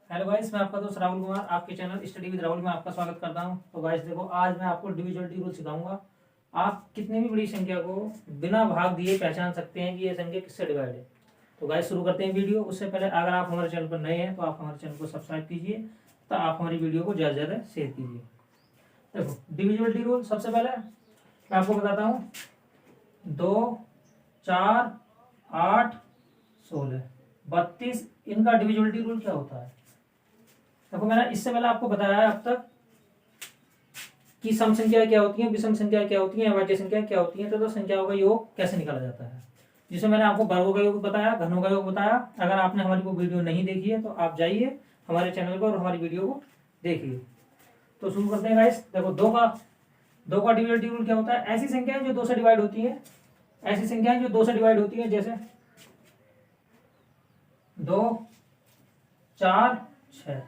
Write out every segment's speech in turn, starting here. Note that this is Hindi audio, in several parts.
हेलो गाइस, मैं आपका दोस्त राहुल कुमार आपके चैनल स्टडी विद राहुल में आपका स्वागत करता हूं। तो गाइस देखो, आज मैं आपको डिविजिबिलिटी रूल सिखाऊंगा। आप कितनी भी बड़ी संख्या को बिना भाग दिए पहचान सकते हैं कि ये संख्या किससे डिवाइड है। तो गाइस शुरू करते हैं वीडियो। उससे पहले अगर आप हमारे चैनल पर नए हैं तो आप हमारे चैनल को सब्सक्राइब कीजिए, तो आप हमारी वीडियो को ज़्यादा से ज़्यादा शेयर कीजिए। देखो डिविजिबिलिटी रूल, सबसे पहले मैं आपको बताता हूँ 2, 4, 8, 16, 32 इनका डिविजिबिलिटी रूल क्या होता है। देखो मैंने इससे पहले आपको बताया है अब तक कि सम संख्या क्या होती है, विषम संख्या क्या होती है, अभाज्य संख्या क्या होती है, तो संख्याओं का योग कैसे निकाला जाता है। जिसे मैंने आपको वर्गों का योग बताया, घनों का योग बताया। अगर आपने हमारी वो वीडियो नहीं देखी है तो आप जाइए हमारे चैनल पर और हमारी वीडियो को देखिए। तो शुरू करते हैं गाइस। देखो दो का डिविजिबिलिटी रूल क्या होता है। ऐसी संख्याएं जो 2 से डिवाइड होती है, ऐसी संख्याएं जो 2 से डिवाइड होती है, जैसे 2, 4, 6।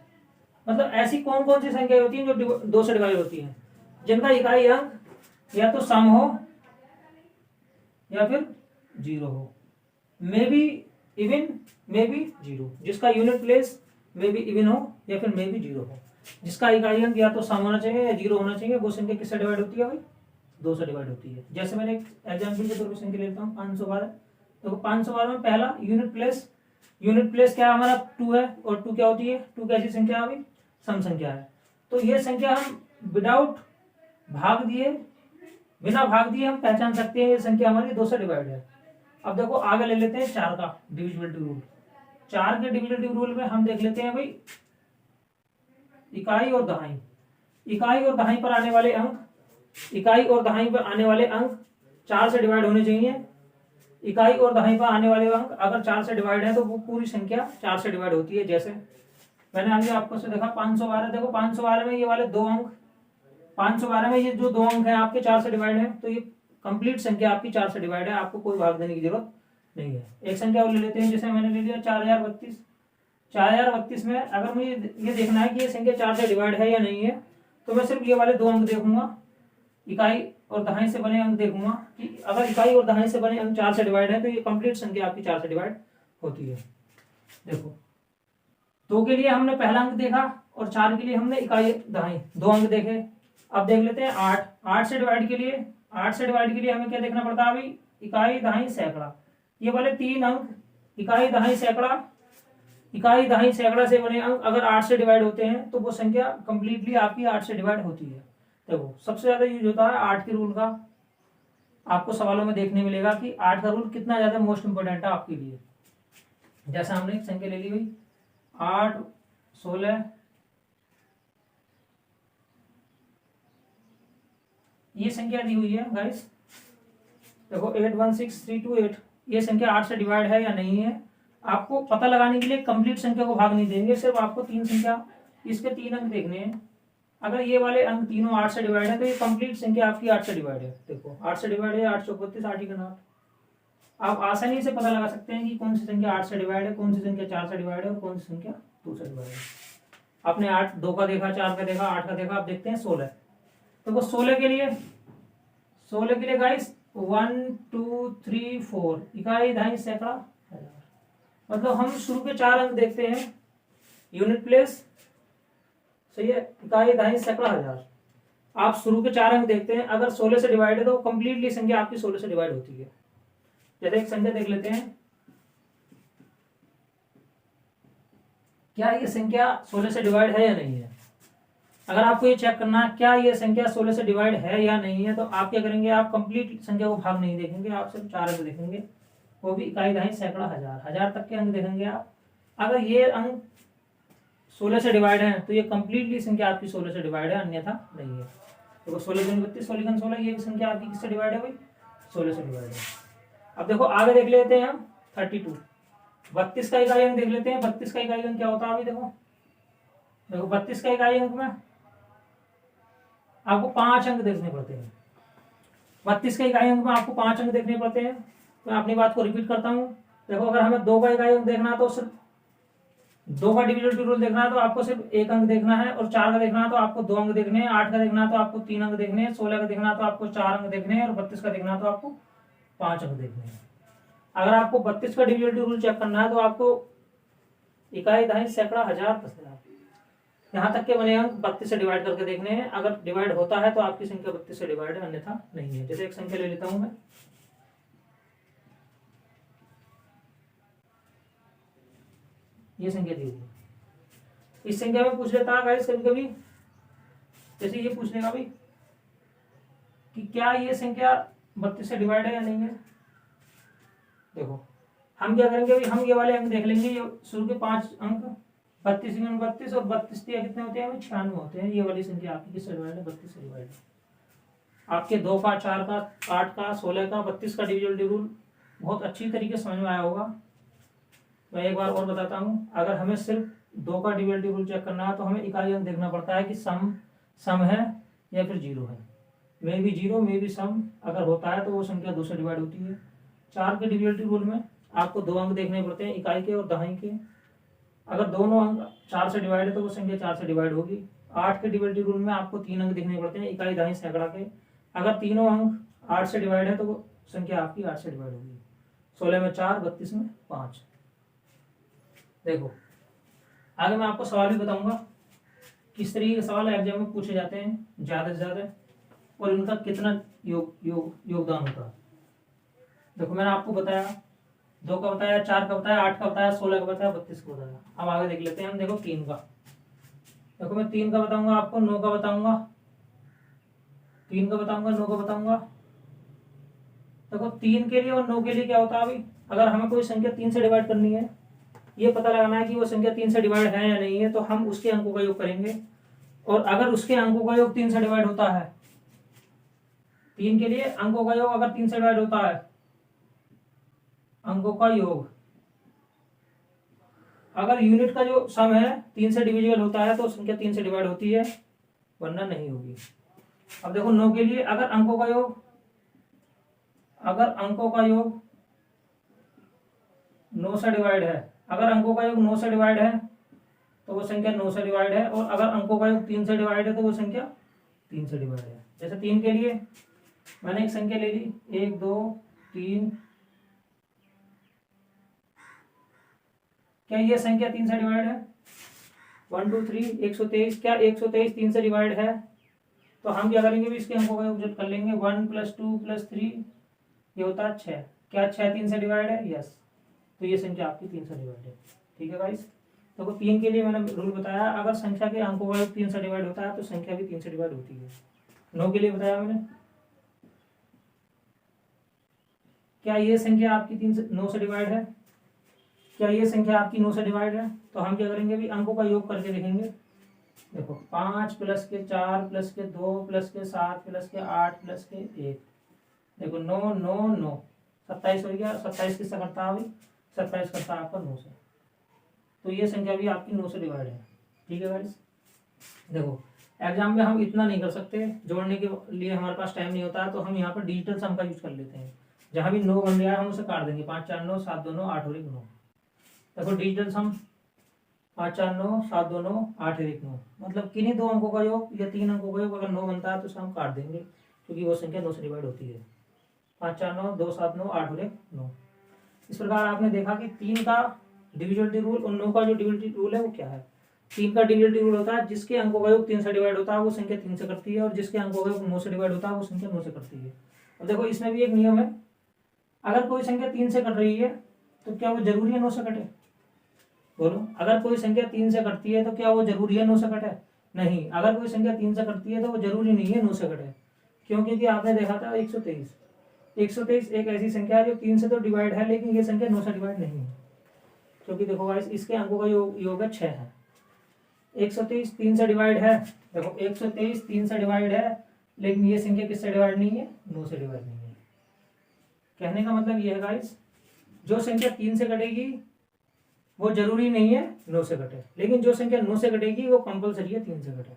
मतलब ऐसी कौन कौन सी संख्याएं होती हैं जो 2 से डिवाइड होती हैं, जिनका इकाई अंक या तो सम हो या फिर जीरो हो, may be even may be zero, जिसका unit place may be even हो या फिर मे बी जीरो हो, जिसका इकाई अंक या तो सम होना चाहिए या जीरो होना चाहिए, वो संख्या किससे डिवाइड होती है भाई, 2 से डिवाइड होती है। जैसे मैंने एक एग्जाम्पल के तौर पर संख्या लेता हूँ 512। तो 512 में पहला यूनिट प्लेस क्या हमारा 2 है, और 2 क्या होती है, 2 कैसी संख्या है, सम संख्या है। तो ये संख्या हम विदाउट भाग दिए, बिना भाग दिए हम पहचान सकते हैं ये संख्या हमारी 2 से डिवाइड है। अब देखो आगे ले लेते हैं 4 का डिविजिबिलिटी रूल। 4 के डिविजिबिलिटी रूल में हम देख लेते हैं भाई इकाई और दहाई। इकाई और दहाई पर आने वाले अंक, इकाई और दहाई पर आने वाले अंक 4 से डिवाइड होने चाहिए। इकाई और दहाई पर आने वाले अंक अगर 4 से डिवाइड है तो वो पूरी संख्या 4 से डिवाइड होती है। जैसे मैंने आगे आपको से देखा 512। देखो 512 में ये वाले 2 अंक, 512 में ये जो 2 अंक है आपके 4 से डिवाइड है, तो ये कंप्लीट संख्या आपकी 4 से डिवाइड है, आपको कोई भाग देने की जरूरत नहीं है। एक संख्या और ले लेते हैं, जैसे मैंने ले लिया 4032। 4032 में अगर मुझे ये देखना है कि ये संख्या 4 से डिवाइड है या नहीं है, तो मैं सिर्फ ये वाले 2 अंक देखूंगा, इकाई और दहाई से बने अंक देखूंगा कि अगर इकाई और दहाई से बने अंक 4 से डिवाइड है तो ये कंप्लीट संख्या आपकी 4 से डिवाइड होती है। देखो 2 के लिए हमने पहला अंक देखा और 4 के लिए हमने इकाई दहाई 2 अंक देखे। अब देख लेते हैं 8। 8 से डिवाइड के लिए हमें क्या देखना पड़ता है अभी, इकाई दहाई सैकड़ा। ये वाले 3 अंक इकाई दहाई सैकड़ा से बने अंक अगर 8 से डिवाइड होते हैं तो वो संख्या कंप्लीटली आपकी 8 से डिवाइड होती है। देखो सबसे ज्यादा यूज होता है 8 के रूल का। आपको सवालों में देखने मिलेगा कि 8 का रूल कितना ज्यादा मोस्ट इंपोर्टेंट है आपके लिए। जैसा हमने एक संख्या ले ली भाई 8, 16, ये संख्या दी हुई है गाइस। देखो 816328, ये संख्या 8 से डिवाइड है या नहीं है। आपको पता लगाने के लिए कंप्लीट संख्या को भाग नहीं देंगे, सिर्फ आपको 3 संख्या, इसके 3 अंक देखने हैं। अगर ये वाले अंक तीनों 8 से डिवाइड है तो ये कंप्लीट संख्या आपकी 8 से डिवाइड है। देखो 8 से डिवाइड है 8 चौक 32, 8 8। आप आसानी से पता लगा सकते हैं कि कौन सी संख्या 8 से डिवाइड है, कौन सी संख्या 4 से डिवाइड है और कौन सी संख्या 2 से डिवाइड है। आपने 2 का देखा, 4 का देखा, 8 का देखा, आप देखते हैं 16। तो वो 16 के लिए गाइस 1 2 3 4 इकाई दहाई सैकड़ा हजार। मतलब हम शुरू के 4 अंक देखते हैं, यूनिट प्लेस सही है, इकाई दहाई सैकड़ा हजार। आप शुरू के 4 अंक देखते हैं, अगर 16 से डिवाइड है तो कंप्लीटली संख्या आपकी 16 से डिवाइड होती है। जैसे एक संख्या देख लेते हैं, क्या ये संख्या 16 से डिवाइड है या नहीं है। अगर आपको ये चेक करना है क्या ये संख्या 16 से डिवाइड है या नहीं है, तो आप क्या करेंगे, आप कंप्लीट संख्या को भाग नहीं देखेंगे, आप सिर्फ 4 अंक देखेंगे, वो भी इकाई दहाई सैकड़ा हजार, हजार तक के अंक देखेंगे आप। अगर ये अंक 16 से डिवाइड है तो ये कंप्लीटली संख्या आपकी 16 से डिवाइड है, अन्यथा नहीं है। देखो 16 दूनी 32, 16 16, ये भी संख्या आपकी किससे डिवाइड है भाई, 16 से डिवाइड है। अब देखो आगे देख लेते हैं हम 32। 32 का इकाई अंक देख लेते हैं। 32 का इकाई अंक क्या होता है अभी देखो 32 का इकाई अंक में आपको 5 अंक देखने पड़ते हैं। 32 के इकाई अंक में आपको 5 अंक देखने पड़ते हैं। मैं अपनी बात को रिपीट करता हूं। देखो अगर हमें 2 का इकाई अंक देखना है तो सिर्फ 2 का डिविजिबिलिटी रूल देखना है तो आपको सिर्फ 1 अंक देखना है, और 4 का देखना है तो आपको 2 अंक देखने हैं, 8 का देखना है तो आपको 3 अंक देखने हैं, 16 का देखना है तो आपको 4 अंक देखने हैं, और 32 का देखना है तो आपको 5 अंक देखने हैं। अगर आपको 32 का डिविजिबिलिटी रूल चेक करना है तो आपको इकाई दहाई सैकड़ा हजार यहाँ तक के बने अंक 32 से डिवाइड करके देखने हैं। अगर डिवाइड होता है तो आपकी संख्या 32 से डिवाइड है, अन्यथा नहीं है। जैसे एक संख्या ले लेता हूं मैं, ये संख्या दी हुई है। इस संख्या में पूछ लेता है गाइस कभी कभी, जैसे ये पूछ लेगा भाई कि क्या ये संख्या 32 से डिवाइड है या नहीं है। देखो हम क्या करेंगे भाई, हम ये वाले अंक देख लेंगे, ये शुरू के 5 अंक 32 गुण 32 और 32 कितने होते हैं, 96 होते हैं। ये वाली संख्या आपकी किससे डिवाइड है, 32 से डिवाइड है। आपके 2 का, 4 का, 8 का, 16 का, 32 का डिविजिबिलिटी रूल बहुत अच्छी तरीके से समझ में आया होगा। मैं एक बार और बताता हूँ, अगर हमें सिर्फ 2 का डिविजिबिलिटी रूल चेक करना है तो हमें इकाई अंक देखना पड़ता है कि सम है या फिर जीरो है। मे भी जीरो, मे भी सम, अगर होता है तो वो संख्या 2 से डिवाइड होती है। 4 के डिविजिबिलिटी रूल में आपको 2 अंक देखने पड़ते हैं, इकाई के और दहाई के। अगर दोनों अंक 4 से डिवाइड है तो वो संख्या 4 से डिवाइड होगी। 8 के डिविजिबिलिटी रूल में आपको 3 अंक देखने पड़ते हैं, इकाई, दहाई, सैकड़ा के। अगर तीनों अंक 8 से डिवाइड है तो वो संख्या आपकी 8 से डिवाइड होगी। 16 में 4, 32 में 5। देखो आगे मैं आपको सवाल भी बताऊंगा किस तरीके के सवाल एग्जाम में पूछे जाते हैं ज्यादा से ज्यादा, और इनका कितना योगदान होता है। देखो मैंने आपको बताया, 2 का बताया, 4 का बताया, 8 का बताया, 16 का बताया, 32 का बताया। अब आगे देख लेते हैं हम। देखो 3 का, देखो मैं 3 का बताऊंगा आपको, 9 का बताऊंगा, 3 का बताऊंगा, 9 का बताऊंगा। देखो 3 के लिए और 9 के लिए क्या होता है अभी, अगर हमें कोई संख्या 3 से डिवाइड करनी है, ये पता लगाना है कि वो संख्या 3 से डिवाइड है या नहीं है, तो हम उसके अंकों का योग करेंगे। और अगर उसके अंकों का योग 3 से डिवाइड होता है, 3 के लिए अंकों का योग अगर 3 से डिवाइड होता है, अंकों का योग, अगर यूनिट का जो सम है 3 से डिविजिबल होता है तो संख्या 3 से डिवाइड होती है, वरना नहीं होगी। अब देखो 9 के लिए अगर अंकों का योग 9 से डिवाइड है, अगर अंकों का योग 9 से डिवाइड है तो वो संख्या 9 से डिवाइड है, और अगर अंकों का योग 3 से डिवाइड है तो वो संख्या 3 से डिवाइड है। जैसे 3 के लिए मैंने एक संख्या ले ली, 1 2 3, क्या ये संख्या 3 से डिवाइड है, 1 2 3, 123। क्या 123 3 से डिवाइड है, तो हम क्या करेंगे भी इसके अंकों का योग जब कर लेंगे, 1 + 2 + 3, ये होता है 6। क्या 6 3 से डिवाइड है, यस, तो ये संख्या आपकी 3 से डिवाइड है। ठीक है गाइस, तो 3 के लिए मैंने रूल बताया, अगर संख्या के अंकों का योग 3 से डिवाइड होता है तो संख्या भी 3 से डिवाइड होती है। 9 के लिए बताया मैंने, क्या ये संख्या आपकी 9 से डिवाइड है, क्या ये संख्या आपकी 9 से डिवाइड है, तो हम क्या करेंगे भी अंकों का योग करके देखेंगे। देखो 5 + के 4 + के 2 + के 7 + के 8 + के 1, देखो 9 9 9, 27 हो गया। 27 किससे करता है भाई, 27 करता है आपका 9 से, तो ये संख्या भी आपकी 9 से डिवाइड है। ठीक है गाइस, देखो एग्जाम में हम इतना नहीं कर सकते, जोड़ने के लिए हमारे पास टाइम नहीं होता है, तो हम यहाँ पर डिजिटल सम का यूज कर लेते हैं। जहां भी 9 बन गया है हम उसे काट देंगे, 5 4 9, 7 2 9, 8 और 1 9। देखो डिजिटल सम 5 4 9, 7 2 9, 8 और 1 9, मतलब किन्हीं 2 अंकों का योग या 3 अंकों का योग अगर 9 बनता है तो उसे हम काट देंगे, क्योंकि वो संख्या 9 से डिवाइड होती है। 5 4 9, 2 7 9, 8 और 1 9। इस प्रकार आपने देखा कि 3 का डिविजिबिलिटी रूल और 9 का जो डिविजिबिलिटी रूल है वो क्या है। 3 का डिविजिबिलिटी रूल होता है जिसके अंकों का योग 3 से डिवाइड होता है वो संख्या 3 से करती है, और जिसके अंकों का योग 9 से डिवाइड होता है वो संख्या 9 से करती है। अब देखो इसमें भी एक नियम है, अगर कोई संख्या 3 से कट रही है तो क्या वो जरूरी है 9 से कटे, बोलो। अगर कोई संख्या 3 से कटती है तो क्या वो जरूरी है 9 से कटे, नहीं। अगर कोई संख्या 3 से कटती है तो वो जरूरी नहीं है 9 से कटे, क्यों, क्योंकि आपने देखा था 123 एक ऐसी संख्या है जो 3 से तो डिवाइड है, लेकिन ये संख्या 9 से डिवाइड नहीं है, क्योंकि देखो गाइस इसके अंकों का योग है 6 है। 123 3 से डिवाइड है, देखो 123 3 से डिवाइड है, लेकिन ये संख्या किससे डिवाइड नहीं है, 9 से डिवाइड नहीं है। कहने का मतलब ये है गाइस, जो संख्या 3 से कटेगी वो जरूरी नहीं है 9 से कटे, लेकिन जो संख्या 9 से कटेगी वो कंपलसरी है 3 से कटे।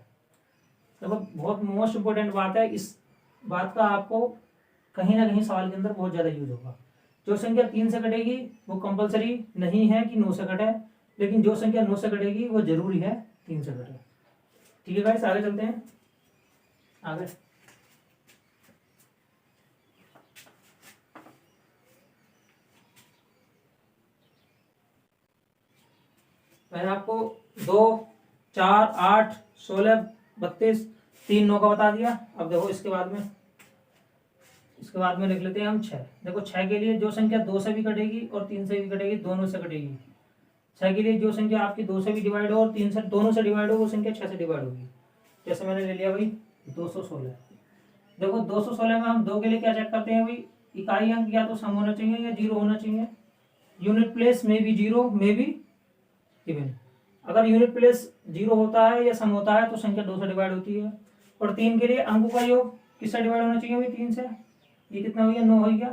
देखो बहुत मोस्ट इंपोर्टेंट बात है, इस बात का आपको कहीं ना कहीं सवाल के अंदर बहुत ज्यादा यूज होगा। जो संख्या 3 से कटेगी वो कंपलसरी नहीं है कि 9 से कटे, लेकिन जो संख्या 9 से कटेगी वो जरूरी है 3 से कटे। ठीक है गाइस, आगे चलते हैं। आगे मैंने आपको 2 4 8 16 32, 3 9 का बता दिया। अब देखो इसके बाद में लिख लेते हैं हम 6। देखो 6 के लिए जो संख्या 2 से भी कटेगी और 3 से भी कटेगी, दोनों से कटेगी। 6 के लिए जो संख्या आपकी 2 से भी डिवाइड हो और 3 से, दोनों से डिवाइड हो, वो संख्या 6 से डिवाइड होगी। जैसे मैंने ले लिया भाई 216। देखो 216 में हम 2 के लिए क्या चेक करते हैं भाई, इकाई अंक या तो सम होना चाहिए या जीरो होना चाहिए। यूनिट प्लेस में भी जीरो, में भी इवन। अगर यूनिट प्लेस जीरो होता है या सम होता है तो संख्या 2 से डिवाइड होती है। और 3 के लिए अंकों का योग किससे डिवाइड होना चाहिए भाई, 3 से। ये कितना हो गया, 9 हो गया।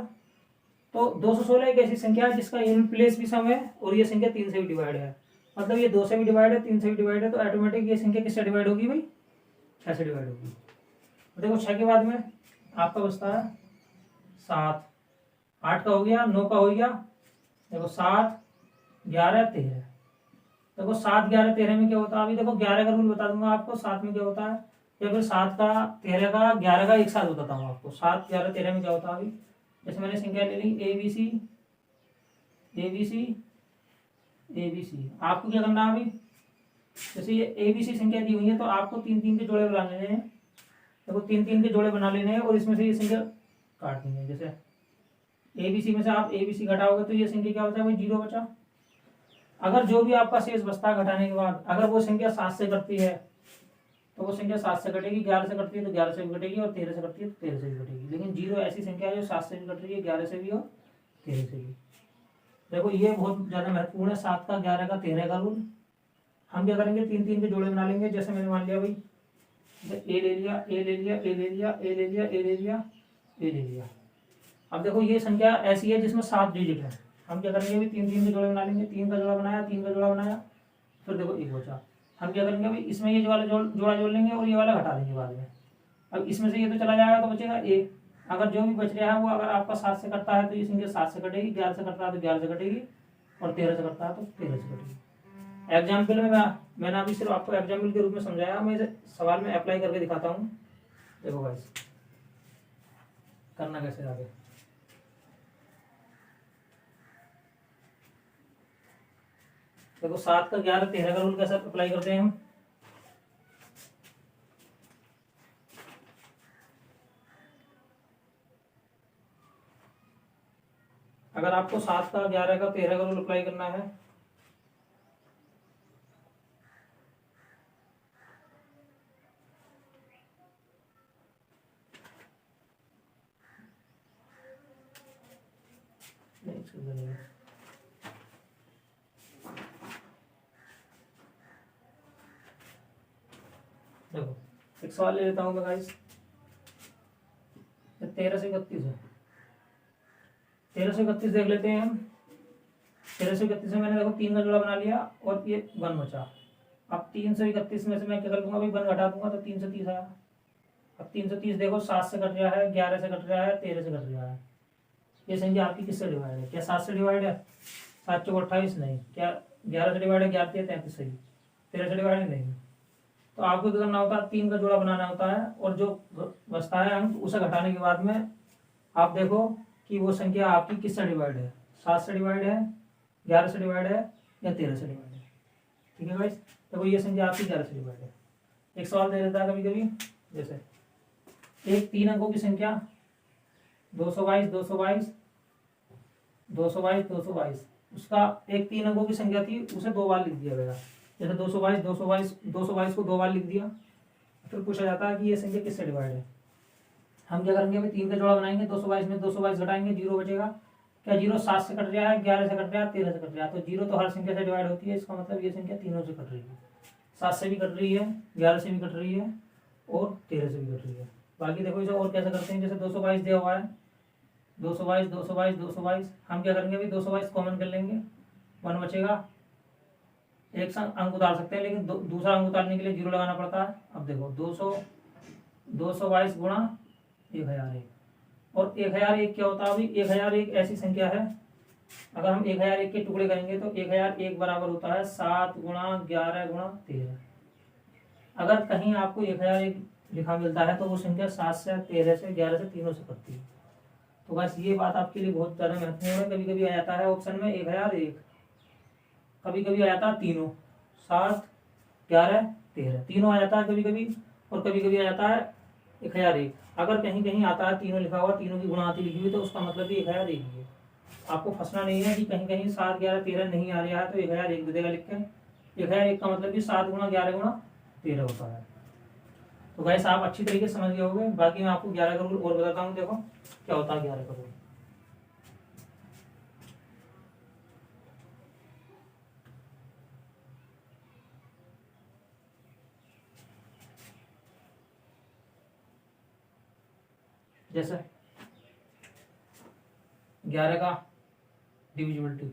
तो 216 एक ऐसी संख्या है जिसका यूनिट प्लेस भी सम है और ये संख्या 3 से भी डिवाइड है। मतलब ये 2 से भी डिवाइड है, 3 से भी डिवाइड है, तो ऑटोमेटिक ये संख्या किससे डिवाइड होगी भाई, 6 से डिवाइड होगी। देखो 6 के बाद में आपका बचता है 7। 8 का हो गया, 9 का हो गया। देखो 7 11 13। देखो 7 11 13 में क्या होता है, अभी देखो 11 का रूल बता दूंगा आपको। 7 में क्या होता है, या फिर 7 का 13 का 11 का एक साथ बताता हूँ आपको। 7 11 13 में क्या होता है, अभी जैसे मैंने संख्या ले ली ABC ABC ABC। आपको क्या करना है अभी, जैसे ये ABC संख्या दी हुई है तो आपको 3 3 के जोड़े बना लेने हैं। देखो 3 3 के जोड़े बना लेने हैं और इसमें से ये संख्या काटनी है। जैसे ABC में से आप ABC घटाओगे तो ये संख्या क्या बचा भाई, 0 बचा। अगर जो भी आपका शेष बचता है घटाने के बाद, अगर वो संख्या 7 से कटती है तो वो संख्या 7 से कटेगी, 11 से कटती है तो 11 से भी कटेगी, और 13 से कटती है तो 13 से भी कटेगी। लेकिन 0 ऐसी संख्या है जो 7 से भी कट रही है, 11 से भी और 13 से भी। देखो ये बहुत ज्यादा महत्वपूर्ण है, 7 का 11 का 13 का रूल। हम क्या करेंगे, 3 3 के जोड़े बना लेंगे। जैसे मैंने मान लिया भाई ए ले लिया, ए ले लिया, ए ले लिया, ए ले लिया, ए ले लिया, ए ले लिया। अब देखो ये संख्या ऐसी है जिसमें 7 डिजिट है। हम क्या करेंगे अभी, 3 3 के जोड़े बना लेंगे। 3 का जोड़ा बनाया, 3 का जोड़ा बनाया, फिर देखो एक बचा। हम क्या करेंगे अभी, इसमें ये वाला जोड़ा जोड़ लेंगे और ये वाला घटा देंगे बाद में। अब इसमें से ये तो चला जाएगा तो बचेगा एक। अगर जो भी बच रहा है वो अगर आपका 7 से कटता है तो ये संख्या 7 से कटेगी, 11 से कटता है तो 11 से कटेगी, और 13 से कटता है तो 13 से कटेगी। एग्जाम्पल में मैंने अभी सिर्फ आपको एग्जाम्पल के रूप में समझाया, मैं इसे सवाल में अप्लाई करके दिखाता हूँ। देखो गाइस करना कैसे आगे। देखो 7 का 11 13 का रूल कैसे अप्लाई करते हैं हम। अगर आपको 7 का 11 का 13 का रूल अप्लाई करना है नहीं, देखो एक सवाल ले लेता हूँ मैं गाइस। 13 से 31 है, 13 से 31 देख लेते हैं हम। 13 से 31 में मैंने देखो 3 का जोड़ा बना लिया और ये 1 बचा। अब 3 से 31 में से मैं क्या कर दूंगा भाई, 1 घटा दूंगा तो 3 से 30 आया। अब 3 से 30 देखो 7 से कट रहा है, 11 से कट रहा है, 13 से कट रहा है। ये संख्या आपकी किससे डिवाइड है, क्या 7 से डिवाइड है, 7 चौक 28 नहीं, क्या 11 से डिवाइड है, 11 33 सही, 13 से डिवाइड नहीं। तो आपको क्या करना होता है, 3 का जोड़ा बनाना होता है और जो बचता है अंक उसे घटाने के बाद में आप देखो कि वो संख्या आपकी किससे डिवाइड है, 7 से डिवाइड है, 11 से डिवाइड है या 13 से डिवाइड है। ठीक है गाइस, देखो ये संख्या आपकी 11 से डिवाइड है। एक सवाल दे देता है कभी कभी, जैसे एक 3 अंकों की संख्या 222 222 222 222, उसका एक 3 अंकों की संख्या थी, उसे 2 बार लिख दिया गया। जैसे 222 222 222 को 2 बार लिख दिया। फिर पूछा जाता है कि ये संख्या किससे डिवाइड है। हम क्या करेंगे अभी, 3 का जोड़ा बनाएंगे, 222 में 222 घटाएंगे, 0 बचेगा। क्या 0 7 से कट रहा है, 11 से कट रहा है, 13 से कट रहा है, तो 0 तो हर संख्या से डिवाइड होती है। इसका मतलब ये संख्या तीनों से कट रही है, 7 से भी कट रही है, 11 से भी कट रही है और 13 से भी कट रही है। बाकी देखो इसे और कैसे करते हैं, जैसे 222 दिया हुआ है, 222 222 222, हम क्या करेंगे अभी 222 कॉमन कर लेंगे, 1 बचेगा। एक अंक उतार सकते हैं लेकिन दूसरा अंक उतारने के लिए 0 लगाना पड़ता है। अब देखो 222 गुणा 1001, और 1001 क्या होता है अभी, 1001 ऐसी संख्या है, अगर हम 1001 के टुकड़े करेंगे तो 1001 बराबर होता है 7 गुणा 11 गुणा 13। अगर कहीं आपको 1001 लिखा मिलता है तो वो संख्या 7 से 13 से 11 से तीनों से कटती है। तो बस ये बात आपके लिए बहुत ज़्यादा महत्वपूर्ण है। कभी कभी आ जाता है ऑप्शन में 1001, कभी कभी आ जाता है तीनों, 7 11 13 तीनों आ जाता है कभी कभी, और कभी कभी आ जाता है 1001। अगर कहीं कहीं आता है तीनों लिखा हुआ, तीनों की गुणाती लिखी हुई, तो उसका मतलब भी 1001 ही है। आपको फंसना नहीं है कि कहीं कहीं 7 11 13 नहीं आ रहा है तो 1001 दे देगा लिख के। 1001 का मतलब कि 7 गुणा 11 गुणा 13 होता है। तो गाइस आप अच्छी तरीके से समझ गए होंगे। बाकी मैं आपको 11 का रूल और बताता हूँ। देखो क्या होता है 11 का रूल। जैसे 11 का डिविजिबिलिटी,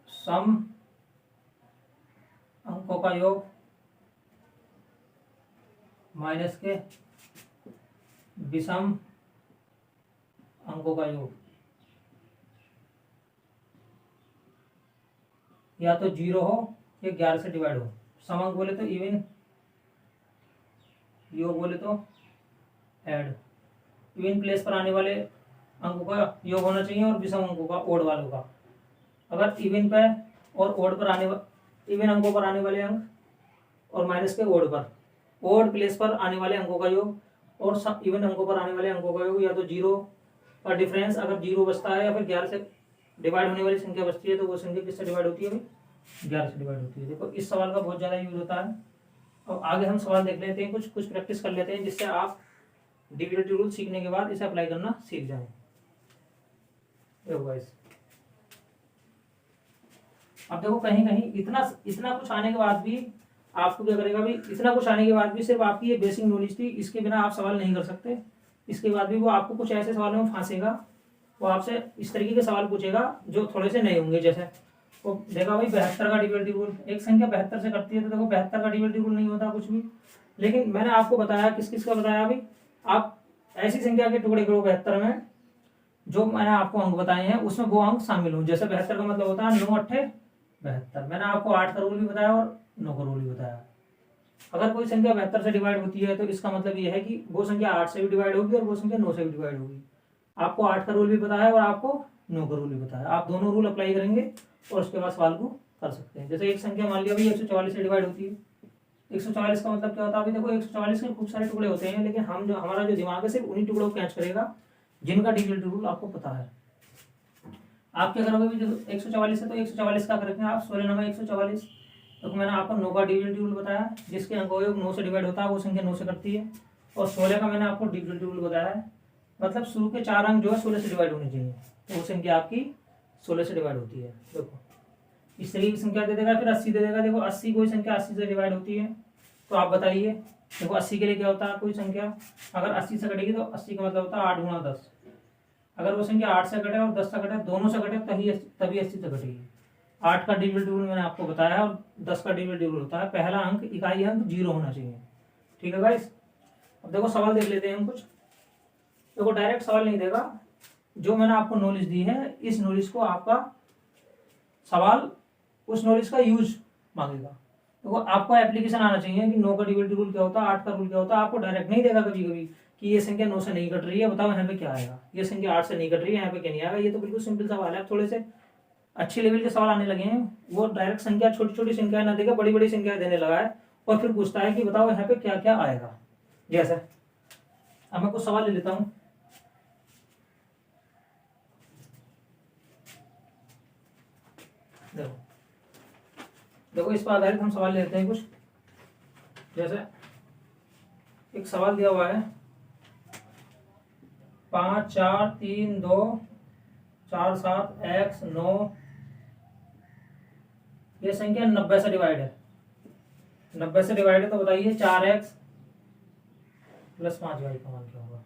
सम अंकों का योग माइनस के विषम अंकों का योग, या तो 0 हो या 11 से डिवाइड हो। सम अंक बोले तो इवन, योग बोले तो ऐड। इवन प्लेस पर आने वाले अंकों का योग होना चाहिए और विषम अंकों का ओड वालों का। अगर इवन पे और ओड पर आने इवन अंकों पर आने वाले अंक और माइनस के ओड पर, ओड प्लेस पर आने वाले अंकों का योग और इवन अंकों पर आने वाले अंकों का योग, या तो 0 का डिफरेंस अगर 0 बचता है या फिर 11 से डिवाइड होने वाली संख्या बचती है तो वो संख्या किससे डिवाइड होती है? 11 से डिवाइड होती है। देखो इस सवाल का बहुत ज़्यादा यूज होता है। अब आगे हम सवाल देख लेते हैं, कुछ प्रैक्टिस कर लेते हैं जिससे आप डिविजिबिलिटी रूल सीखने के बाद इसे अप्लाई करना सीख जाएं। देखो गाइस, अब देखो कहीं कहीं इतना कुछ आने के बाद भी आपको क्या करेगा भाई, इतना कुछ आने के बाद भी सिर्फ आपकी ये बेसिक नॉलेज थी, इसके बिना आप सवाल नहीं कर सकते। इसके बाद भी वो आपको कुछ ऐसे सवालों में फांसेगा, वो आपसे इस तरीके के सवाल पूछेगा जो थोड़े से नए होंगे। जैसे वो देखा भाई 72 का डिविजिबिलिटी रूल, एक संख्या 72 से कटती है तो देखो 72 का डिविजिबिलिटी रूल नहीं होता कुछ भी। लेकिन मैंने आपको बताया, किस किस का बताया भाई, आप ऐसी संख्या के टुकड़े करो 72 में जो मैंने आपको अंक बताए हैं उसमें वो अंक शामिल हों। जैसे 72 का मतलब होता है 9 8 72। मैंने आपको 8 का रूल भी बताया और 9 का रूल भी बताया। अगर कोई संख्या 72 से डिवाइड होती है तो इसका मतलब यह है कि वो संख्या 8 से भी डिवाइड होगी और वो संख्या 9 से भी डिवाइड होगी। आपको 8 का रूल भी पता है और आपको 9 का रूल भी पता है। आप दोनों रूल अप्लाई करेंगे और उसके बाद सवाल को कर सकते हैं। जैसे एक संख्या मान लिया भाई 144 से डिवाइड होती है। 144 का मतलब क्या होता है? अभी देखो 144 के खूब सारे टुकड़े होते हैं, लेकिन हमारा जो दिमाग है सिर्फ उन्हीं टुकड़ों को कैच करेगा जिनका डिविजिबिलिटी रूल आपको पता है। आप क्या करोगे, जो 144 है तो 144 का करेंगे आप 16 9 144। तो मैंने आपको 9 का डिविजिबिलिटी रूल बताया, जिसके अंक योग 9 से डिवाइड होता है वो संख्या 9 से कटती है। और 16 का मैंने आपको डिविजिबिलिटी रूल बताया है, मतलब शुरू के 4 अंक जो है 16 से डिवाइड होने चाहिए, तो वो संख्या आपकी 16 से डिवाइड होती है। देखो इस तरीके की संख्या दे देगा, फिर 80 दे देगा। देखो 80 कोई संख्या 80 से डिवाइड होती है तो आप बताइए। देखो 80 के लिए क्या होता है, कोई संख्या अगर 80 से कटेगी तो 80 का मतलब होता है 8 गुणा 10। अगर वो संख्या 8 से कटे और 10 से कटे, दोनों से कटे तभी 80 से कटेगी। 8 का डिविजिबिलिटी रूल मैंने आपको बताया है और 10 का डिविजिबिलिटी रूल होता है पहला अंक, इकाई अंक 0 होना चाहिए। ठीक है गाइस, अब देखो सवाल देख लेते हैं हम कुछ। देखो डायरेक्ट सवाल नहीं देगा, जो मैंने आपको नॉलेज दी है इस नॉलेज को आपका सवाल उस नॉलेज का यूज मांगेगा। देखो आपको एप्लीकेशन आना चाहिए कि 9 का डिविजिबिलिटी रूल क्या होता है, 8 का रूल क्या होता है। आपको डायरेक्ट नहीं देगा कभी कभी कि ये संख्या 9 से नहीं कट रही है, बताओ यहाँ पे क्या आएगा। ये संख्या 8 से नहीं कट रही है, यहाँ पे क्या नहीं आएगा। ये तो बिल्कुल सिंपल सवाल है। थोड़े से अच्छे लेवल के सवाल आने लगे हैं, वो डायरेक्ट संख्या छोटी छोटी संख्या ना देगा, बड़ी बड़ी संख्या देने लगा है और फिर पूछता है कि बताओ यहाँ पे क्या क्या आएगा। जैसे अब मैं कुछ सवाल ले लेता हूँ। देखो इस पर आधारित हम सवाल लेते हैं कुछ। जैसे एक सवाल दिया हुआ है 5 4 3 2 4 7 x 9, ये संख्या 90 से डिवाइड है। 90 से डिवाइड है तो बताइए 4x प्लस 5y का मान क्या होगा।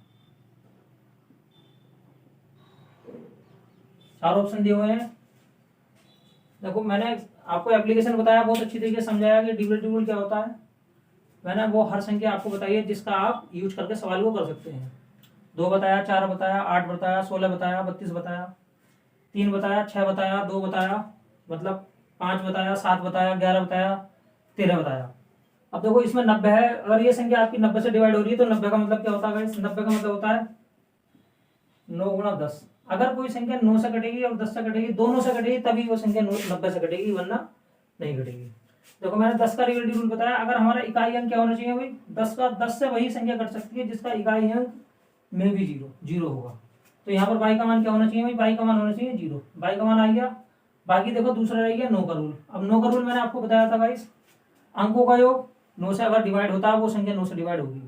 4 ऑप्शन दिए हुए हैं। देखो मैंने आपको एप्लीकेशन बताया, बहुत अच्छी तरीके से समझाया कि डिविजिबिलिटी रूल क्या होता है। मैंने वो हर संख्या आपको बताई है जिसका आप यूज करके सवाल को कर सकते हैं। 2 बताया, 4 बताया, 8 बताया, 16 बताया, 32 बताया, 3 बताया, 6 बताया, 2 बताया, मतलब 5 बताया, 7 बताया, 11 बताया, 13 बताया। अब देखो इसमें 90 है, अगर ये संख्या आपकी 90 से डिवाइड हो रही है तो 90 का मतलब क्या होता है? 90 का मतलब होता है 9 गुणा 10। अगर कोई संख्या 9 से कटेगी और 10 से कटेगी, दोनों से कटेगी, तभी वो संख्या 90 से कटेगी, वरना नहीं कटेगी। देखो मैंने 10 का रिलेटिव रूल बताया। अगर हमारा इकाई अंक क्या होना चाहिए भाई, 10 से वही संख्या कट सकती है जिसका इकाई अंक में भी जीरो होगा। तो यहाँ पर बाई का मान क्या होना चाहिए भाई, बाई का मान होना चाहिए 0। बाई का मान आ गया। बाकी देखो दूसरा रह गया 9 का रूल। अब 9 का रूल मैंने आपको बताया था गाइस, अंकों का योग 9 से अगर डिवाइड होता है वो संख्या 9 से डिवाइड होगी।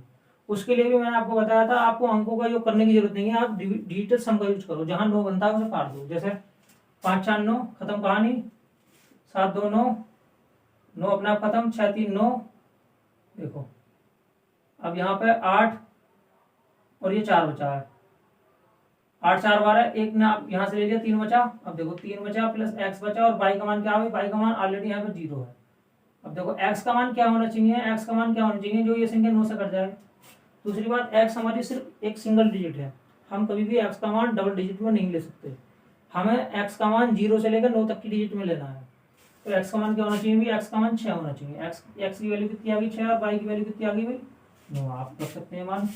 उसके लिए भी मैंने आपको बताया था, आपको अंकों का योग करने की जरूरत नहीं है, आप डिजिटल सम का यूज करो। जहां 9 बनता है उसे काट दो। जैसे 5 4 9, खत्म कहानी। 7 2 9, 9 अपने आप खत्म। 6 3 9। देखो अब यहाँ पे 8 और ये 4 बचा है। 8 4 12, एक ने आप यहाँ से ले लिया, 3 बचा। अब देखो 3 बचा प्लस x बचा, और बाई का मान क्या है, बाई का मान ऑलरेडी यहाँ पे 0 है। अब देखो x का मान क्या होना चाहिए, x का मान क्या होना चाहिए, जो ये संख्या 9 से कट जाए। दूसरी बात, x हमारी सिर्फ एक सिंगल डिजिट है, हम कभी भी x का मान डबल डिजिट में नहीं ले सकते। हमें x का मान 0 से लेकर 9 तक की डिजिट में लेना है। तो x का मान क्या होना चाहिए भी, x का मान 6 होना चाहिए। x की वैल्यू कितनी आ गई 6, और y की वैल्यू कितनी आ गई भाई 9। आप रख सकते हैं मान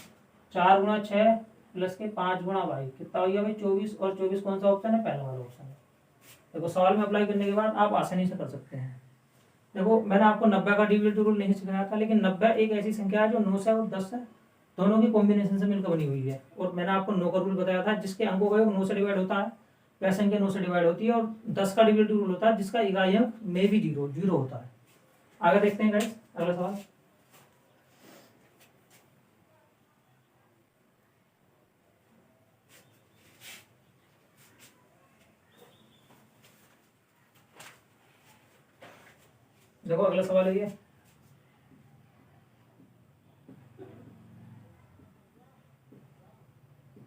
4 गुणा 6 प्लस के 5 गुणा y, कितना हो गया भाई 24। और 24 कौन सा ऑप्शन है, पहला वाला ऑप्शन है। देखो सवाल में अप्लाई करने के बाद आप आसानी से कर सकते हैं। देखो मैंने आपको 90 का डिविजन रूल नहीं सिखाया था, लेकिन 90 एक ऐसी संख्या है जो 9 से और 10 से दोनों की कॉम्बिनेशन से मिलकर बनी हुई है। और मैंने आपको 9 का रूल बताया था, जिसके अंकों का योग 9 से डिवाइड होता है, वह संख्या 9 से डिवाइड होती है। और 10 का डिविजन रूल होता है जिसका इकाई अंक में भी 0 होता है। आगे देखते हैं गाइस अगला सवाल। देखो अगला सवाल है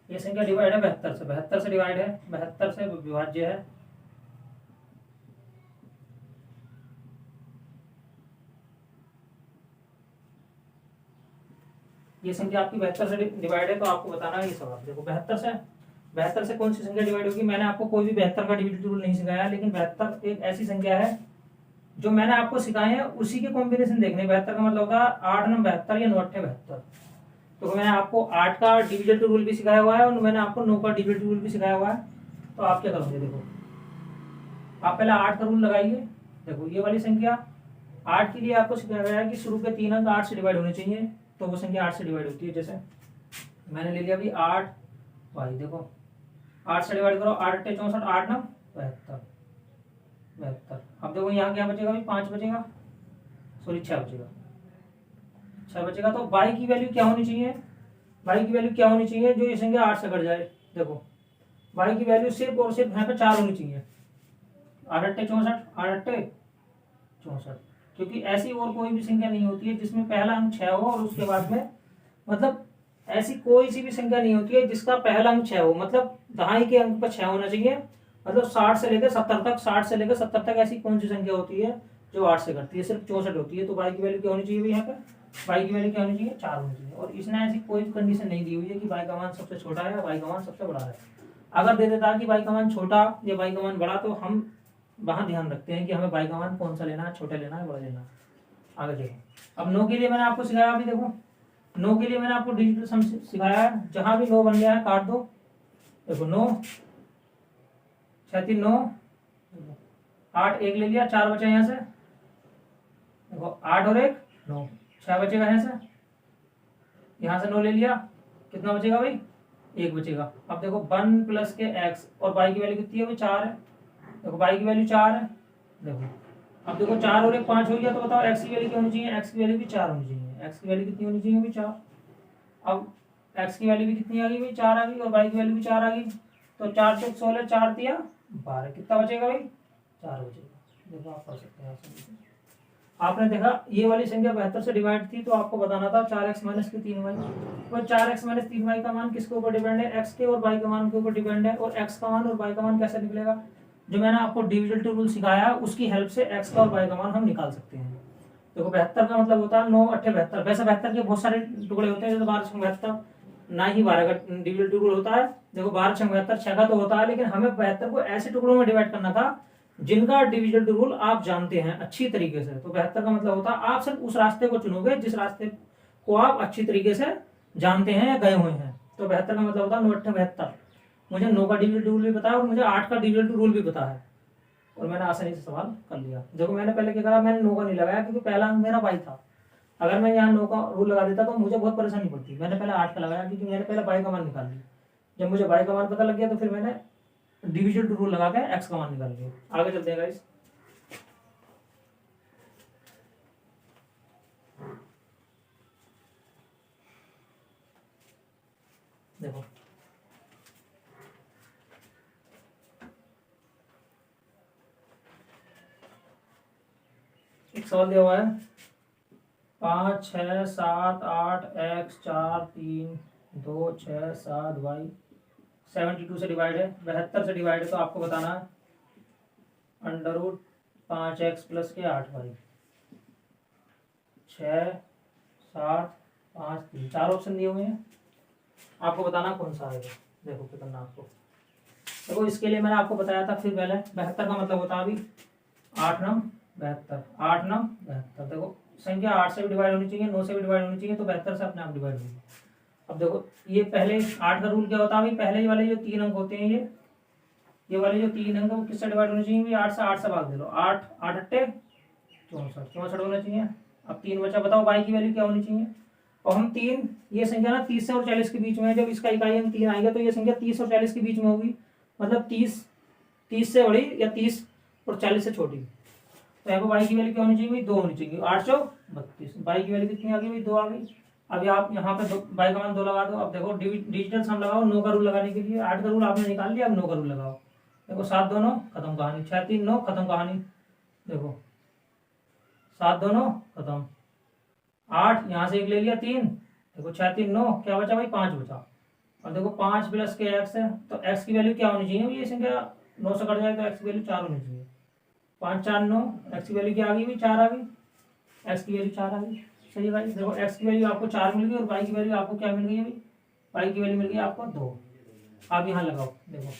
ये संख्या डिवाइड है 72 से, 72 से डिवाइड है, 72 से विभाज्य है। ये संख्या आपकी 72 से डिवाइड है, तो आपको बताना है ये सवाल। देखो 72 से कौन सी संख्या डिवाइड होगी। मैंने आपको कोई भी 72 का डिविजन रूल नहीं सिखाया, लेकिन 72 एक ऐसी संख्या है जो मैंने आपको सिखाए हैं उसी के कॉम्बिनेशन देखने। 72 का मतलब होता है 8 9 72 या 9 8 72। तो मैंने आपको 8 का डिविजन रूल भी सिखाया हुआ है, और मैंने आपको 9 का डिविजन रूल भी सिखाया हुआ है। तो आप क्या करोगे, देखो आप पहले 8 का रूल लगाइए। देखो ये वाली संख्या 8 के लिए आपको सिखाया गया है कि शुरू के 3 अंक 8 से डिवाइड होने चाहिए, तो वो संख्या 8 से डिवाइड होती है। जैसे मैंने ले लिया अभी 8 भाई, देखो 8 से डिवाइड करो, 8 8 64, 8 9 72। अब देखो यहाँ क्या बचेगा भाई 5 बचेगा, सॉरी 6 बचेगा, 6 बचेगा। तो बाई की वैल्यू क्या होनी चाहिए, बाई की वैल्यू क्या होनी चाहिए जो ये संख्या 8 से कट जाए। देखो बाई की वैल्यू सिर्फ और सिर्फ यहाँ पे 4 होनी चाहिए। 8 8 64, 8 8 64, क्योंकि ऐसी और कोई भी संख्या नहीं होती है जिसमें पहला अंक 6 हो और उसके बाद में, मतलब ऐसी कोई सी भी संख्या नहीं होती है जिसका पहला अंक 6 हो, मतलब दहाई के अंक पर 6 होना चाहिए। मतलब 60 से लेकर 70 तक, 60 से लेकर 70 तक ऐसी कौन सी संख्या होती है जो 8 से करती है, सिर्फ 64 होती है। तो बाई की वैल्यू क्या होनी चाहिए यहाँ पे, बाई की वैल्यू क्या होनी चाहिए 4 होनी चाहिए। और इसने ऐसी कोई कंडीशन नहीं दी हुई है कि बाई का मान सबसे छोटा है या बाई का मान सबसे बड़ा है। अगर दे देता कि बाई का मान छोटा या बाई का मान बड़ा, तो हम वहां ध्यान रखते हैं कि हमें बाई का मान कौन सा लेना है, छोटा लेना है बड़ा लेना है। आगे देखो अब 9 के लिए मैंने आपको सिखाया, अभी देखो 9 के लिए मैंने आपको डिजिटल सम सिखाया है। जहां भी 9 बन गया है काट दो। देखो 9 6 3 9, 8 1 ले लिया, 4 बचा यहाँ से। देखो 8 और 1 9, 6 बचेगा यहाँ से। यहाँ से 9 ले लिया, कितना बचेगा भाई 1 बचेगा। अब देखो 1 प्लस के x, और बाई की वैल्यू कितनी है भाई 4 है। देखो बाई की वैल्यू 4 है। देखो अब देखो 4 और 1 5 हो गया, तो बताओ x की वैल्यू क्या होनी चाहिए, x की वैल्यू भी 4 होनी चाहिए। x की वैल्यू कितनी होनी चाहिए भाई 4। अब x की वैल्यू भी कितनी आ गई भाई 4 आ गई, और y की वैल्यू भी 4 आ गई। तो 4 चौक 16, 4 दिया 12, कितना बचेगा भाई 4 बचेगा। देखो आप कर सकते हैं। आपने देखा ये वाली संख्या 72 से डिवाइड थी, तो आपको बताना था 4x माइनस के 3y। और 4x माइनस 3y का मान किसके ऊपर डिपेंड है, x के और y के मान के ऊपर डिपेंड है। और x का मान और y का मान कैसे निकलेगा, जो मैंने आपको डिविजन रूल सिखाया उसकी हेल्प से x का और y का मान हम निकाल सकते हैं। देखो 72 का मतलब होता है 9 8 72। वैसे 72 के बहुत सारे टुकड़े होते हैं, जैसे 12 6 72, ना ही 12 का डिविजन रूल होता है। देखो 12 6 72, 6 का तो होता है, लेकिन हमें 72 को ऐसे टुकड़ों में डिवाइड करना था जिनका डिविजन रूल आप जानते हैं अच्छी तरीके से। तो 72 का मतलब होता है आप सिर्फ उस रास्ते को चुनोगे जिस रास्ते को आप अच्छी तरीके से जानते हैं या गए हुए हैं। तो 72 का मतलब होता है 9 8 72। मुझे 9 का डिविजल रूल भी पता है और मुझे 8 का डिविजल रूल भी पता है, और मैंने आसानी से सवाल कर लिया। देखो मैंने पहले क्या करा, मैंने 9 का नहीं लगाया क्योंकि पहला अंक मेरा बाई था। अगर मैं यहाँ 9 का रूल लगा देता तो मुझे बहुत परेशानी पड़ती। मैंने पहले 8 का लगाया क्योंकि मैंने पहले बाई का मान निकाल लिया। जब मुझे बाई का मान पता लग गया तो फिर मैंने डिविजल रूल लगा के एक्स का मान निकाल लिया। आगे चलते हैं गाइस। देखो एक सवाल दिया हुआ है 5 6 7 8 x 4 3 2 6 7 y 72 से डिवाइड है, 72 से डिवाइड है, तो आपको बताना है अंडर रूट 5x प्लस के 8y 6 7 5 3, 4 ऑप्शन दिए हुए हैं, आपको बताना कौन सा आएगा। देखो क्या करना आपको। देखो इसके लिए मैंने आपको बताया था फिर पहले 72 का मतलब होता है अभी 8 9 72, 8 9 72। देखो संख्या 8 से भी डिवाइड होनी चाहिए, 9 से भी डिवाइड होनी चाहिए, तो 72 से अपने आप डिवाइड होगी। अब देखो ये पहले 8 का रूल क्या होता है, पहले वाले जो 3 अंक होते हैं ये वाले जो 3 अंक वो किससे डिवाइड होने चाहिए, 8 से भाग दे लो, 8 8 अट्टे 64 64 होना चाहिए। अब 3 बचा, बताओ बाई की वैल्यू क्या होनी चाहिए। और हम 3, ये संख्या ना 30 से और 40 के बीच में है, जब इसका इकाई अंक 3 आएगा तो ये संख्या 30 और 40 के बीच में होगी, मतलब 30 से बड़ी या 30 और 40 से छोटी। तो यहाँ पर बाई की वैल्यू क्या होनी चाहिए भाई, 2 होनी चाहिए। 8 चौ 32, बाई की वैल्यू कितनी आ गई भाई, 2 आ गई। अभी आप यहाँ पे बाई का मान 2 लगा दो। अब देखो डिजिटल सम लगाओ 9 का रूल लगाने के लिए, 8 का रूल आपने निकाल लिया, अब 9 का रूल लगाओ। देखो 7 2 9 खत्म कहानी, 6 3 9 खत्म कहानी। देखो 7 2 9 खत्म, 8 यहाँ से एक ले लिया 3, देखो 6 3 9 क्या बचा भाई, 5 बचा। और देखो 5 प्लस के एक्स है, तो एक्स की वैल्यू क्या होनी चाहिए, ये संख्या 9 से कट जाए तो एक्स की वैल्यू 4 होनी चाहिए। 5 4 9, एक्स की वैल्यू क्या आ गई भाई, 4 आ गई, एक्स की वैल्यू 4 आ गई। सही है भाई। देखो एक्स की वैल्यू आपको 4 मिल गई और वाई की वैल्यू आपको क्या मिल गई है भाई, वाई की वैल्यू मिल गई आपको 2। आप यहाँ लगाओ, देखो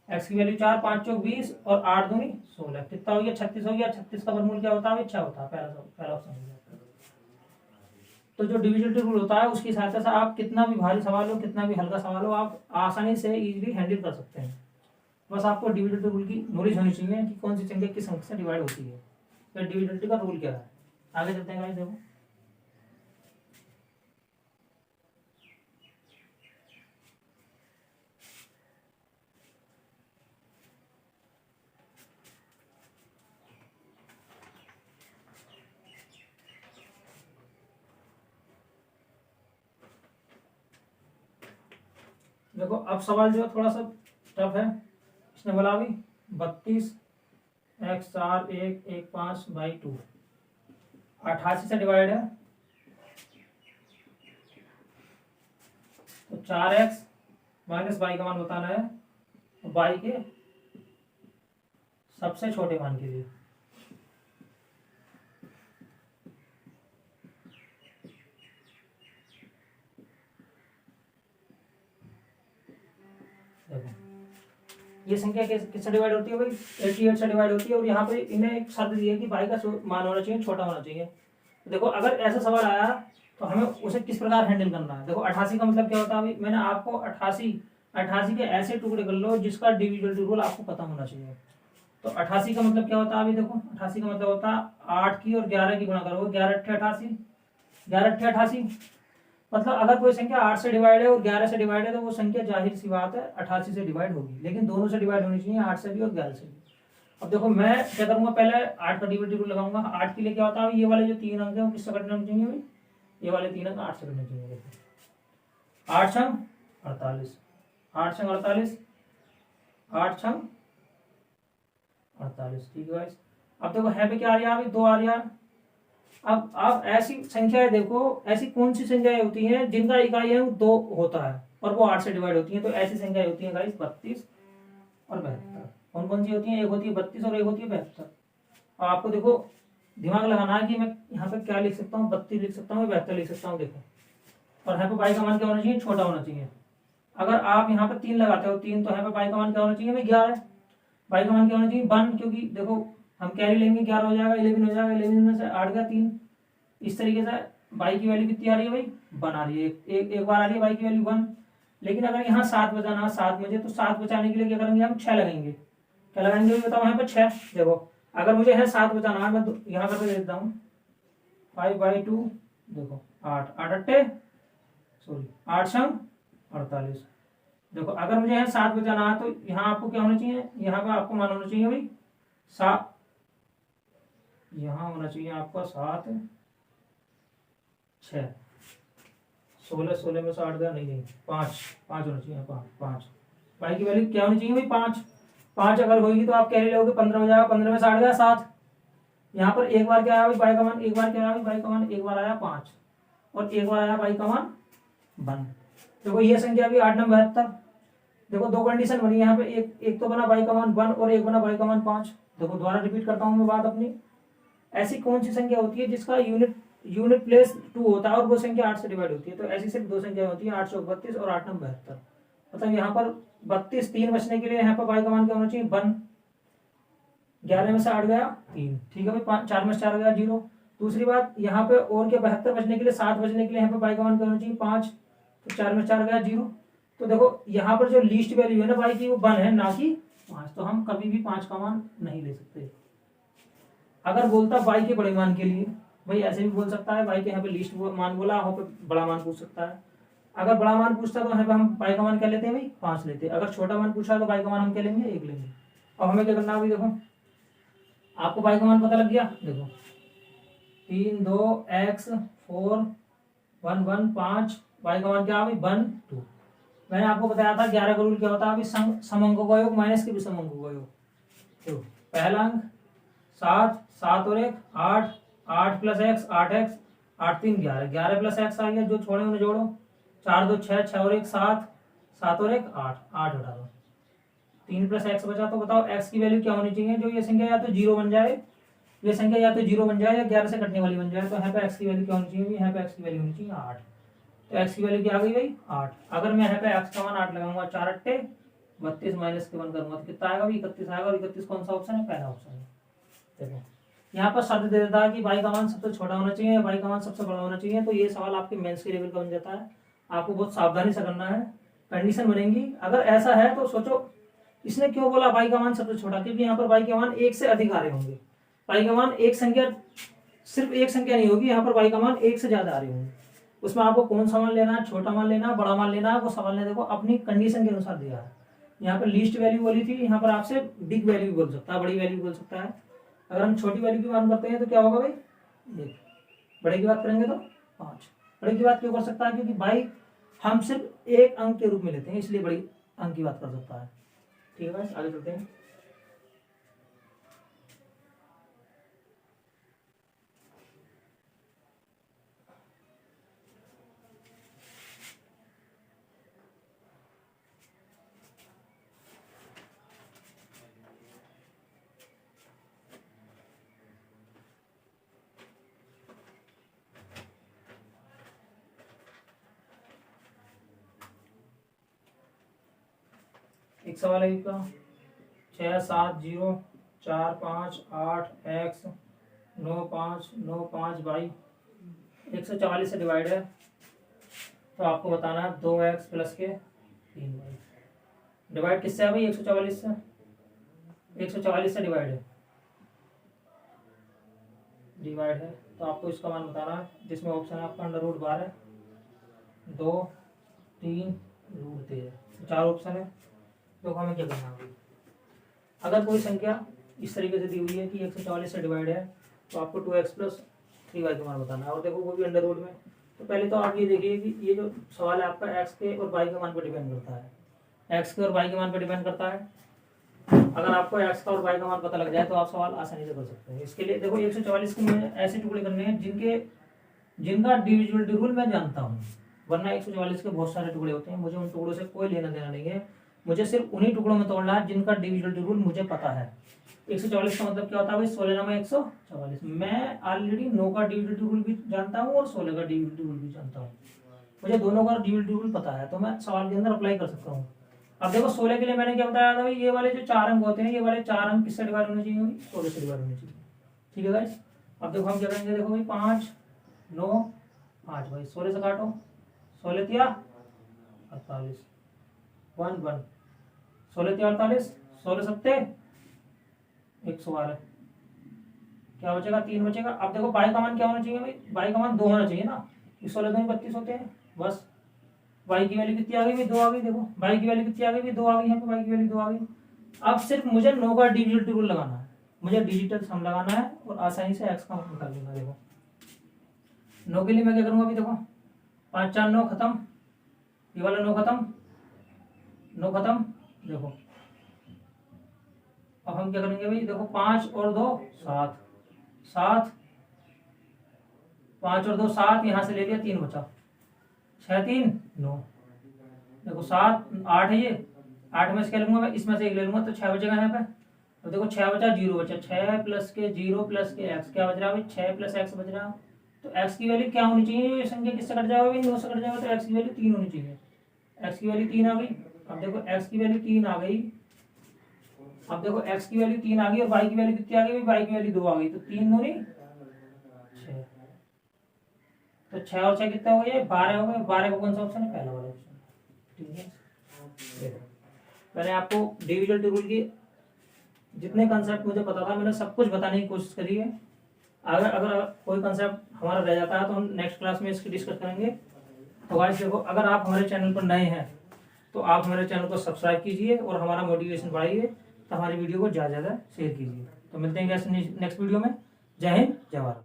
एक्स की वैल्यू 4 5 चौक 20 और 8 दूनी 16, कितना हो गया, 36 हो गया। 36 का वर्गमूल क्या होता है, 6 होता है। पहला ऑप्शन हो गया। तो जो डिविजन रूल होता है उसकी सहायता से आप कितना भी भारी सवाल हो, कितना भी हल्का सवाल हो, आप आसानी से इजीली हैंडल कर सकते हैं। बस आपको डिविजन रूल की नॉलेज होनी चाहिए कि कौन सी संख्या किस अंक से डिवाइड होती है, तो डिविजन का रूल क्या है। आगे चलते हैं गाइस। देखो देखो अब सवाल जो थोड़ा सा टफ है। इसने बोला अभी 32 x 4 1 1 5 बाई 2 88 से डिवाइड है, तो 4x माइनस बाई का मान बताना है, तो बाई के सबसे छोटे मान के लिए। ये संख्या किससे डिवाइड होती है भाई, 88 से डिवाइड होती है। और यहाँ पे इन्हें एक शर्त दी है कि बाई का मान होना चाहिए छोटा होना चाहिए। देखो अगर ऐसा सवाल आया तो हमें उसे किस प्रकार हैंडल करना है। देखो 88 का मतलब क्या होता है भाई, मैंने आपको 88 के ऐसे टुकड़े कर लो जिसका डिविजन रूल आपको पता होना चाहिए। तो 88 का मतलब क्या होता है अभी देखो, 88 का मतलब होता है 8 की और 11 की गुणा करो, 11 8 88, 11 8 88। मतलब अगर कोई संख्या 8 से डिवाइड है और 11 से डिवाइड है तो वो संख्या जाहिर सी बात है 88 से डिवाइड होगी, लेकिन दोनों से डिवाइड होनी चाहिए, 8 से भी और 11 से भी। अब देखो मैं क्या करूंगा, पहले 8 का डिविजन रूल लगाऊंगा। 8 के लिए क्या होता है, ये वाले जो 3 अंक है वो किससे कटने होने चाहिए भाई, ये वाले 3 अंक 8 से कटने चाहिए। देखो 8 छंग 48, 8 छंग 48, 8 छंग 48, ठीक है गाइस। अब देखो है पे क्या आ रहा है, 2 आ रहा है। अब आप ऐसी संख्याएं देखो, ऐसी कौन सी संख्याएं होती हैं जिनका इकाई अंक 2 होता है और वो 8 से डिवाइड होती हैं। तो ऐसी संख्याएं होती हैं गाइस 32 और 72। कौन कौन सी होती हैं, एक होती है 32 और एक होती है 72। अब आपको देखो दिमाग लगाना है कि मैं यहाँ पे क्या लिख सकता हूँ, 32 लिख सकता हूँ, 72 लिख सकता हूँ। देखो और यहाँ पे बाई का मान क्या होना चाहिए, छोटा होना चाहिए। अगर आप यहाँ पे 3 लगाते हो 3, तो यहाँ पे बाई का मान क्या होना चाहिए भाई 11, बाई का मान क्या होना चाहिए 1, क्योंकि देखो हम कैरी लेंगे 11 हो जाएगा, 11 हो जाएगा, 11 में से 8 गया 3। इस तरीके से बाई की वैल्यू कितनी आ रही है भाई 1 आ रही है, एक बार आ रही है बाई की वैल्यू 1। लेकिन अगर यहाँ 7 बचाना 7 मुझे, तो 7 बचाने के लिए क्या करेंगे हम 6 लगाएंगे। क्या लगाएंगे बताओ यहाँ पे 6। देखो अगर मुझे है 7 बचाना, मैं यहाँ करके दे देता हूँ 5/2, देखो 8 8 अट्टे सॉरी 8 संग 48। देखो अगर मुझे यहाँ 7 बचाना है तो यहाँ आपको क्या होना चाहिए, यहाँ पर आपको मान होना चाहिए भाई 7, यहाँ होना चाहिए आपका 7 6 16 16 में से 8 गया, नहीं 5 5 होना चाहिए, 5 पाई की वैल्यू क्या होनी चाहिए भाई 5 5 अगर होगी तो आप कैरी लोगे 15 हो जाएगा, 15 में से 8 गया 7। यहाँ पर एक बार क्या आया भाई बाई का मान, एक बार क्या आया भाई बाई का मान, एक बार आया 5 और एक बार आया बाई का मान 1। देखो ये संख्या भी 8 नंबर 72। देखो दो कंडीशन बनी यहाँ पे, एक तो बना बाई का मान 1 और एक बना बाई का मान 5। देखो दोबारा रिपीट करता हूँ मैं बात अपनी। ऐसी कौन सी संख्या होती है जिसका यूनिट प्लेस 2 होता है और वो संख्या 8 से डिवाइड होती है? तो ऐसी सिर्फ दो संख्या होती है, 832 और 8 नंबर 72। मतलब यहाँ पर 32 3 बचने के लिए यहाँ पर बाई का मान क्या होना चाहिए 1। 11 में से 8 गया 3, ठीक है भाई 4 में से 4 गया 0। दूसरी बात यहाँ पे और क्या 72 बचने के लिए 7 बचने के लिए यहाँ पे बाई का मान क्या होना चाहिए 5, तो 4 में 4 गया 0। तो देखो यहाँ पर जो लीस्ट वैल्यू है ना बाई की वो 1 है, ना कि 5। तो हम कभी भी 5 का मान नहीं ले सकते। अगर बोलता बाई के बड़े मान के लिए, भाई ऐसे भी बोल सकता है, बाई के यहाँ पे लीस्ट मान बोला, वहाँ पे बड़ा मान पूछ सकता है। अगर बड़ा मान पूछता तो यहाँ पे हम बाई का मान क्या लेते हैं भाई 5 लेते हैं। अगर छोटा मान पूछा तो बाई का मान हम क्या लेंगे 1 लेंगे। अब हमें क्या करना है, देखो आपको बाई का मान पता लग गया। देखो 3 2 x 4 1 1 5, बाई का मान क्या है भाई 1 2। मैंने आपको बताया था 11 का रूल क्या होता है अभी, सम अंकों का योग माइनस के भी सम अंकों का योग। तो पहला अंक 7 7 और 1 8 8 plus x 8x 8 3 11 11 plus x आ गया, जो छोड़े उन्हें जोड़ो 4 2 6 6 और 1 7 7 और 1 8 8 हटा दो, 3 प्लस एक्स बचा। तो बताओ एक्स की वैल्यू क्या होनी चाहिए, जो ये संख्या या तो 0 बन जाए, ये संख्या या तो 0 बन जाए या 11 से कटने वाली बन जाए। तो यहाँ पे एक्स की वैल्यू क्या होनी चाहिए, यहाँ पे एक्स की वैल्यू होनी चाहिए 8। तो एक्स की वैल्यू क्या आ गई भाई 8। अगर मैं यहाँ पे एक्स का मान 8 लगाऊंगा, 4 अट्टे 32 माइनस के 1 करूंगा तो कितना आएगा भाई 31 आएगा। और 31 कौन सा ऑप्शन है, पहला ऑप्शन है। देखो यहाँ पर शब्द दे देता है कि बाई का मान सबसे छोटा होना चाहिए, बाई का मान सबसे बड़ा होना चाहिए। तो ये सवाल आपके मेंस के लेवल का बन जाता है, आपको बहुत सावधानी से करना है। कंडीशन बनेगी अगर ऐसा है तो सोचो इसने क्यों बोला बाई का मान सबसे छोटा, क्योंकि यहाँ पर बाई के मान 1 से अधिक आ रहे होंगे। बाई का मान एक संख्या, सिर्फ एक संख्या नहीं होगी, यहाँ पर बाई का मान 1 से ज्यादा आ रहे होंगे। उसमें आपको कौन सा मान लेना है, छोटा मान लेना है, बड़ा मान लेना है, वो सवाल ने देखो अपनी कंडीशन के अनुसार दिया है। यहाँ पर लीस्ट वैल्यू बोली थी, यहाँ पर आपसे बिग वैल्यू भी बोल सकता है, बड़ी वैल्यू बोल सकता है। अगर हम छोटी वैल्यू की बात करते हैं तो क्या होगा भाई 1, बड़े की बात करेंगे तो 5। बड़े की बात क्यों कर सकता है, क्योंकि बाई हम सिर्फ एक अंक के रूप में लेते हैं, इसलिए बड़ी अंक की बात कर सकता है। ठीक है आगे चलते हैं। एक सवाल है इसका 6 7 0 4 5 8 x 9 5 9 5 बाई 144 से डिवाइड है। तो आपको बताना है 2x प्लस के 3 बाई। डिवाइड किससे है भाई 144 से, 144 से डिवाइड है, डिवाइड है। तो आपको इसका मान बताना है, जिसमें ऑप्शन है आपका √12 2 3 √13, 4 ऑप्शन है। तो हमें क्या करना है, अगर कोई संख्या इस तरीके से दी हुई है कि 144 से डिवाइड है तो आपको 2x प्लस 3y का मान बताना है। और देखो वो भी अंडर रूट में। तो पहले तो आप ये देखिए कि ये जो सवाल है आपका x के और y के मान पर डिपेंड करता है, x के और y के मान पर डिपेंड करता है। अगर आपको x का और y का मान पता लग जाए तो आप सवाल आसानी से कर सकते हैं। इसके लिए देखो 144 के मुझे ऐसे टुकड़े करने हैं जिनका डिविजिबिलिटी रूल मैं जानता हूँ, वरना 144 के बहुत सारे टुकड़े होते हैं, मुझे उन टुकड़ों से कोई लेना देना नहीं है। मुझे सिर्फ उन्हीं टुकड़ों में तोड़ना है जिनका डिविजिबिलिटी रूल मुझे पता है। 144 का मतलब क्या होता है भाई 16 में 144। मैं ऑलरेडी 9 का डिविजिबिलिटी रूल भी जानता हूँ और 16 का डिविजिबिलिटी रूल भी जानता हूँ, मुझे दोनों का डिविजिबिलिटी रूल पता है, तो मैं सवाल के अंदर अप्लाई कर सकता हूँ। अब देखो 16 के लिए मैंने क्या बताया था भाई, ये वाले जो 4 अंक होते हैं, ये वाले 4 अंक किससे डिवाइड होने चाहिए, 16 से डिवाइड होने चाहिए। ठीक है गाइस। अब देखो हम क्या करेंगे, देखो भाई 5 9 5 भाई 16 से काटो, 16 तिया 48, 1 1 16 3 48 16 सत्ते 112 क्या बचेगा 3 बचेगा। अब देखो बाई का मान क्या होना चाहिए भाई, बाई का मान 2 होना चाहिए ना, 16 2 32 होते हैं बस। बाई की वैल्यू कितनी आ गई भाई 2 आ गई, देखो बाई की वैल्यू कितनी आ गई भाई 2 आ गई, यहाँ पे बाई की वैल्यू 2 आ गई। अब सिर्फ मुझे 9 का डिजिटल रूल लगाना है, मुझे डिजिटल सम लगाना है और आसानी से एक्स का मान निकाल लूंगा। देखो 9 के लिए मैं क्या करूंगा अभी, देखो 5 4 9 खत्म, ये वाला 9 खत्म, 9 खत्म। देखो अब हम क्या करेंगे भाई, देखो 5 और 2 7 7, 5 और 2 7, यहाँ से ले लिया 3 बचा, 6 3 9। देखो 7 8 है, ये 8 में से क्या लूंगा मैं, इसमें से 1 ले लूंगा तो 6 बचेगा यहाँ पे। तो देखो 6 बचा 0 बचा, 6 प्लस के 0 प्लस के एक्स क्या बच रहा है भाई, 6 प्लस एक्स बच रहा है। तो एक्स की वैल्यू क्या होनी चाहिए, ये संख्या किससे कट जाएगा भाई, 9 से कट जाएगा, तो एक्स की वैल्यू 3 होनी चाहिए। एक्स की वैल्यू 3 आ गई। अब देखो एक्स की वैल्यू 3 आ गई, अब देखो एक्स की वैल्यू 3 आ गई और वाई की वैल्यू कितनी आ गई, वाई की वैल्यू 2 आ गई, तो 3 दूनी 6, तो 6 और 6 कितना हो गया 12 हो गए। 12 का कौन सा ऑप्शन है, पहला वाला ऑप्शन। ठीक है, मैंने आपको डिविजन रूल की जितने कंसेप्ट मुझे पता था मैंने सब कुछ बताने की कोशिश करी है। अगर अगर कोई कंसेप्ट हमारा रह जाता है तो हम नेक्स्ट क्लास में इसकी डिस्कस करेंगे। तो गाइस देखो, अगर आप हमारे चैनल पर नए हैं तो आप हमारे चैनल को सब्सक्राइब कीजिए और हमारा मोटिवेशन बढ़ाइए, तो हमारी वीडियो को ज़्यादा से ज़्यादा शेयर कीजिए। तो मिलते हैं नेक्स्ट वीडियो में। जय हिंद, जय भारत।